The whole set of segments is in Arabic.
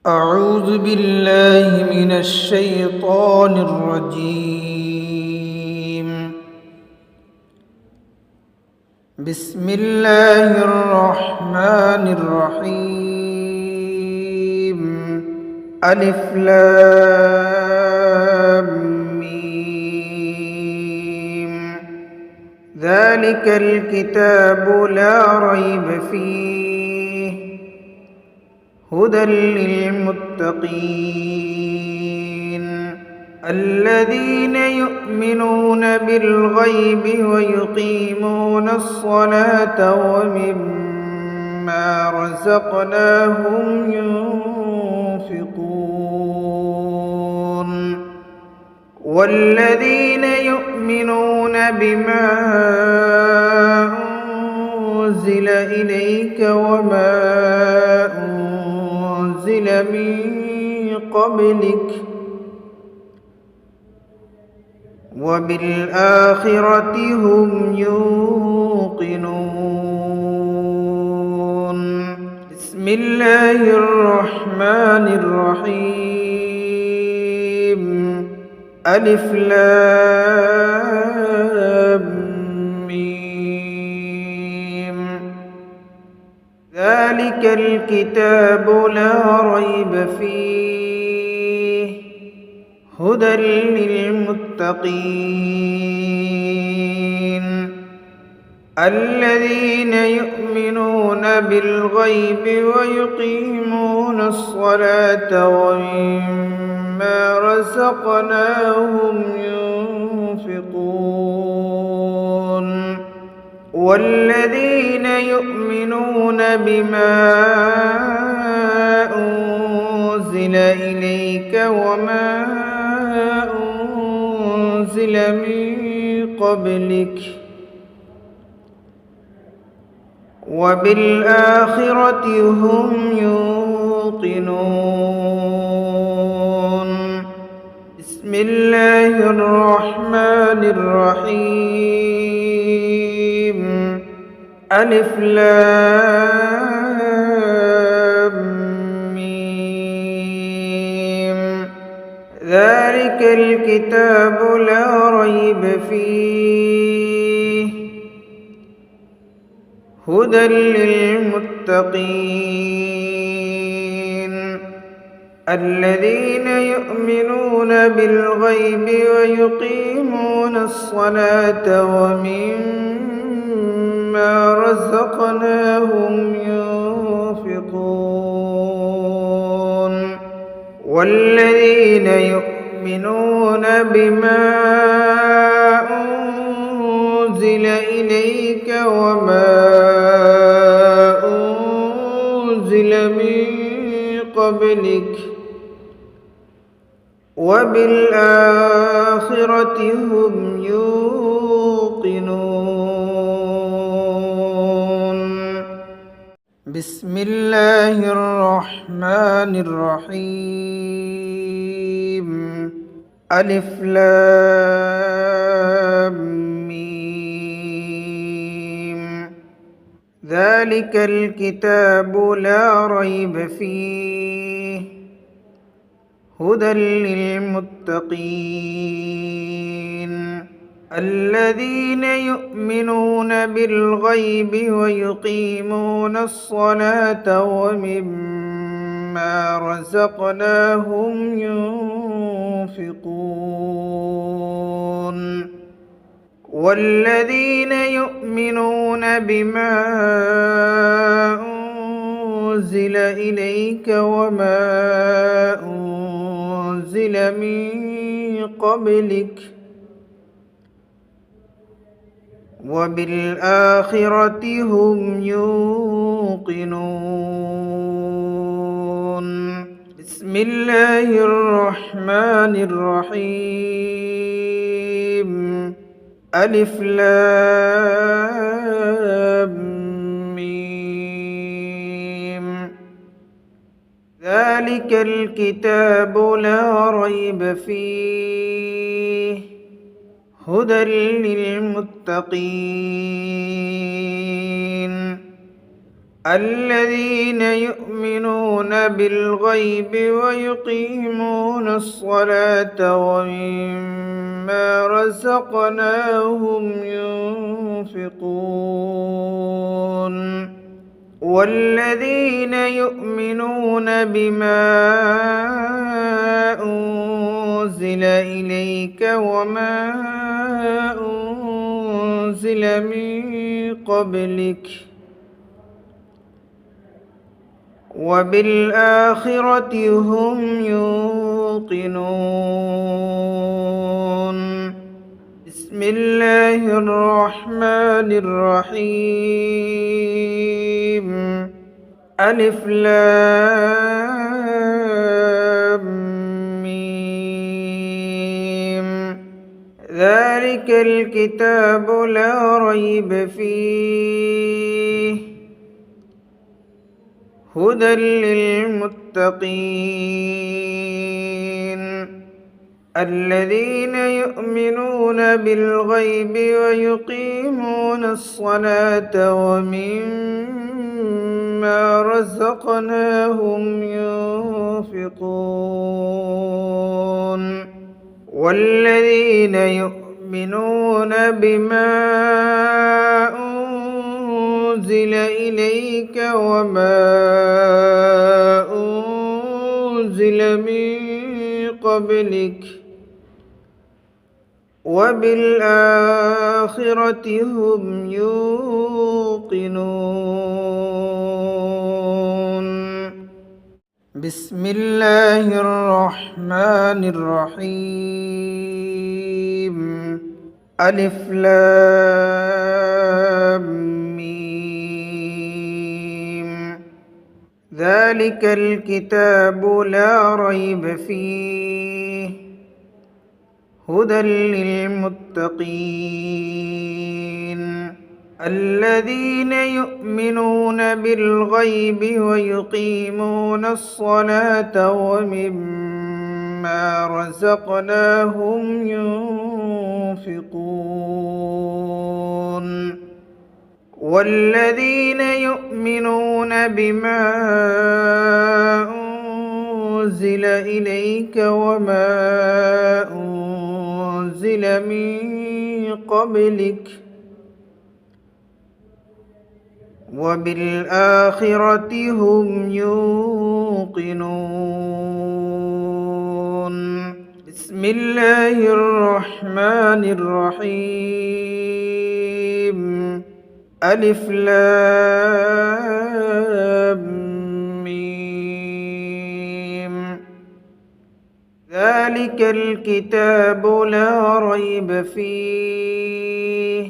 أعوذ بالله من الشيطان الرجيم. بسم الله الرحمن الرحيم. ألف لام ميم. ذلك الكتاب لا ريب فيه هدى للمتقين الذين يؤمنون بالغيب ويقيمون الصلاة ومما رزقناهم ينفقون والذين يؤمنون بما أنزل إليك وما أنزل من قبلك وبالآخرة هم يوقنون. بسم الله الرحمن الرحيم. ألف لام ميم. ذلك الكتاب لا ريب فيه هدى للمتقين الذين يؤمنون بالغيب ويقيمون الصلاة ومما رزقناهم ينفقون والذين يؤمنون بما أنزل إليك وما أنزل من قبلك وبالآخرة هم يوقنون. بسم الله الرحمن الرحيم. ألف لام ميم. ذلك الكتاب لا ريب فيه هدى للمتقين الذين يؤمنون بالغيب ويقيمون الصلاة ومما رزقناهم ينفقون والذين يؤمنون بما أنزل إليك وما أنزل من قبلك وبالآخرة هم يوقنون. بسم الله الرحمن الرحيم. ألف لام ميم. ذلك الكتاب لا ريب فيه هدى للمتقين الذين يؤمنون بالغيب ويقيمون الصلاة ومما رزقناهم ينفقون والذين يؤمنون بما أنزل إليك وما أنزل من قبلك وبالآخرة هم يوقنون. بسم الله الرحمن الرحيم. ألف لام ميم. ذلك الكتاب لا ريب فيه هدى للمتقين الذين يؤمنون يؤمنون بالغيب ويقيمون الصلاة ومما رزقناهم ينفقون والذين يؤمنون بما أنزل إليك وما أنزل من قبلك وبالآخرة هم يوقنون بسم الله الرحمن الرحيم ألف لام ميم ذلك الكتاب لا ريب فيه هدى للمتقين الذين يؤمنون بالغيب ويقيمون الصلاة ومما رزقناهم ينفقون والذين يؤمنون بما أنزل إليك وما أنزل من قبلك وبالآخرة هم يوقنون بسم الله الرحمن الرحيم ألف لام ميم ذلك الكتاب لا ريب فيه هدى للمتقين الذين يؤمنون بالغيب ويقيمون الصلاة ومما رزقناهم ينفقون والذين يؤمنون بما أنزل إليك وما أنزل من قبلك وبالآخرة هم يوقنون بسم الله الرحمن الرحيم ألف لام ميم ذلك الكتاب لا ريب فيه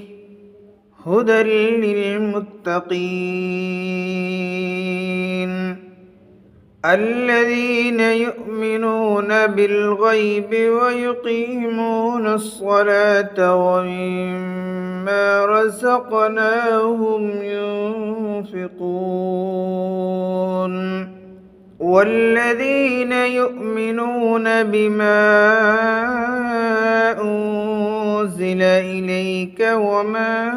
هدى للمتقين الذين يؤمنون بالغيب ويقيمون الصلاة ومما رزقناهم ينفقون والذين يؤمنون بما أنزل إليك وما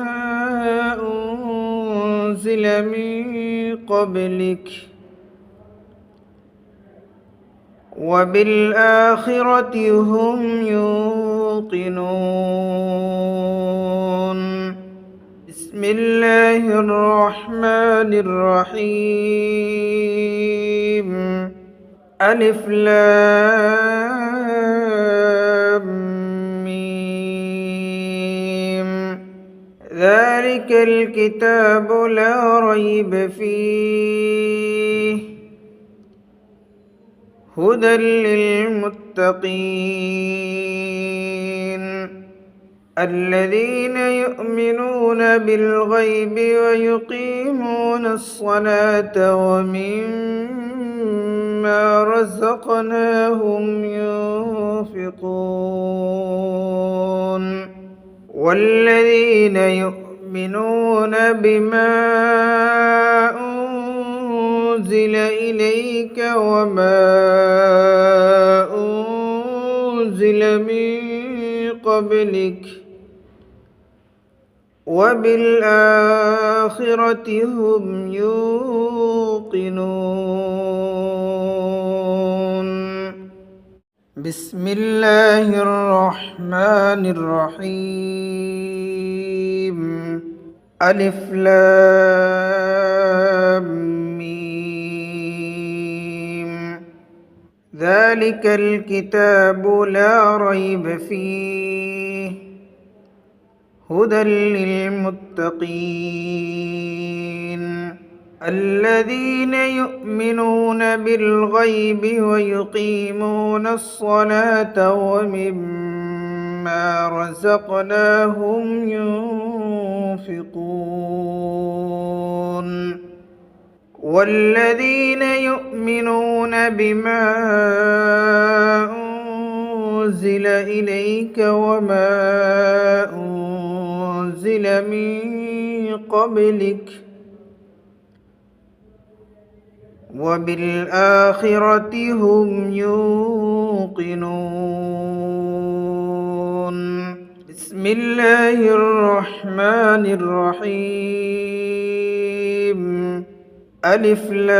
أنزل من قبلك وبالآخرة هم يوقنون بسم الله الرحمن الرحيم ألف لام ميم ذلك الكتاب لا ريب فيه هدى للمتقين الذين يؤمنون بالغيب ويقيمون الصلاة ومما رزقناهم ينفقون والذين يؤمنون بما أنزل إليك وما أنزل من قبلك وبالآخرة هم يوقنون بسم الله الرحمن الرحيم ألف لام ميم ذلك الكتاب لا ريب فيه هدى للمتقين الذين يؤمنون بالغيب ويقيمون الصلاة ومما رزقناهم ينفقون والذين يؤمنون بما أنزل إليك وما أنزل من قبلك وبالآخرة هم يوقنون بسم الله الرحمن الرحيم ألف لام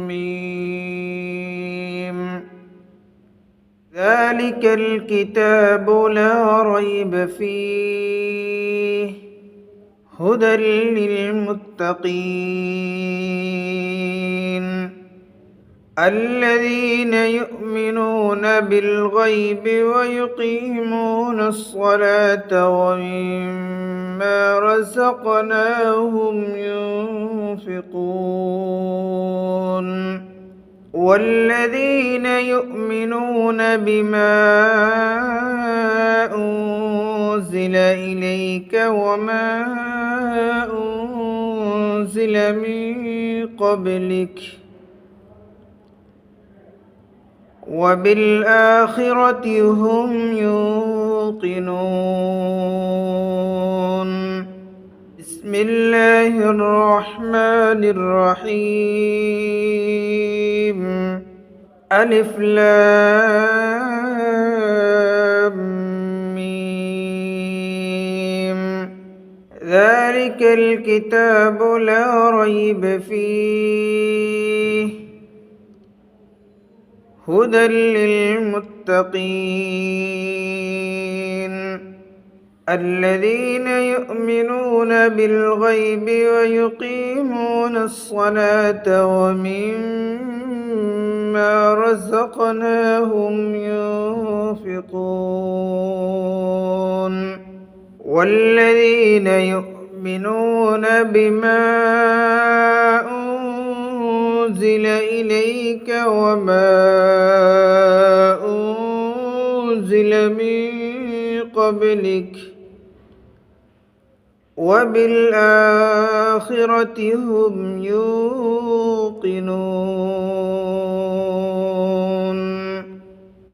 ميم ذلك الكتاب لا ريب فيه هدى للمتقين الذين يؤمنون بالغيب ويقيمون الصلاة ومما رزقناهم ينفقون والذين يؤمنون بما أنزل إليك وما أنزل من قبلك وبالآخرة هم يوقنون بسم الله الرحمن الرحيم ألف لام ميم ذلك الكتاب لا ريب فيه هدى للمتقين الذين يؤمنون بالغيب ويقيمون الصلاة ومما رزقناهم ينفقون والذين يؤمنون بما أنزل إليك وما أنزل من قبلك وبالآخرة هم يوقنون